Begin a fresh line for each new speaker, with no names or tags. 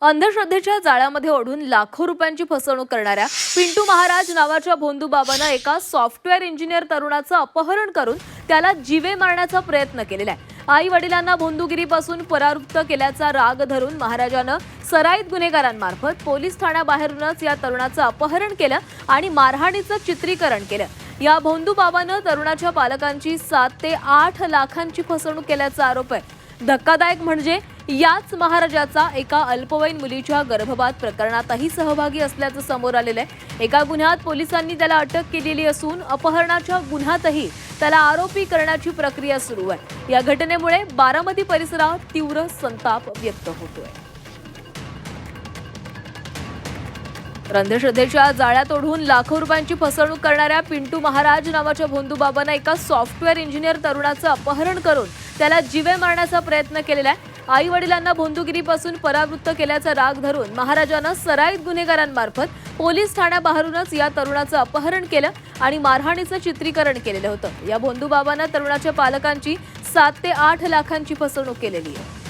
अंधश्रद्धेच्या जाळ्यामध्ये ओढून लाखो रुपयांची फसवणूक करणाऱ्या पिंटू महाराज नावाच्या भोंदू बाबानं एका सॉफ्टवेअर इंजिनियर तरुणाचं अपहरण करून त्याला जीवे मारण्याचा प्रयत्न केलेला आहे। आई वडिलांना भोंदूगिरीपासून परावृत्त केल्याचा राग धरून महाराजानं सराईत गुन्हेगारांमार्फत पोलीस ठाण्याबाहेरूनच या तरुणाचं अपहरण केलं आणि मारहाणीचं चित्रीकरण केलं। या भोंदू बाबानं तरुणाच्या पालकांची 7 ते 8 लाखांची फसवणूक केल्याचा आरोप आहे। धक्कादायक म्हणजे याच महाराजाचा एका अल्पवयीन मुलीच्या गर्भपात प्रकरणातही सहभागी असल्याचं समोर आलेलं आहे। एका गुन्ह्यात पोलिसांनी त्याला अटक केलेली असून अपहरणाच्या गुन्ह्यातही त्याला आरोपी करण्याची प्रक्रिया सुरू आहे। या घटनेमुळे बारामती परिसरात तीव्र संताप व्यक्त होतोय। अंधश्रद्धेच्या जाळ्यात ओढून लाखो रुपयांची फसवणूक करणाऱ्या पिंटू महाराज नावाच्या भोंदू बाबानं एका सॉफ्टवेअर इंजिनियर तरुणाचं अपहरण करून त्याला जीवे मारण्याचा प्रयत्न केलेला आहे। आई वडिलांना भोंदूगिरीपासून परावृत्त केल्याचा राग धरून महाराजानं सराईत गुन्हेगारांमार्फत पोलीस ठाण्याबाहेरूनच या तरुणाचं अपहरण केलं आणि मारहाणीचं चित्रीकरण केलेलं होतं। या भोंदू बाबानं तरुणाच्या पालकांची 7 ते 8 लाखांची फसवणूक केलेली आहे।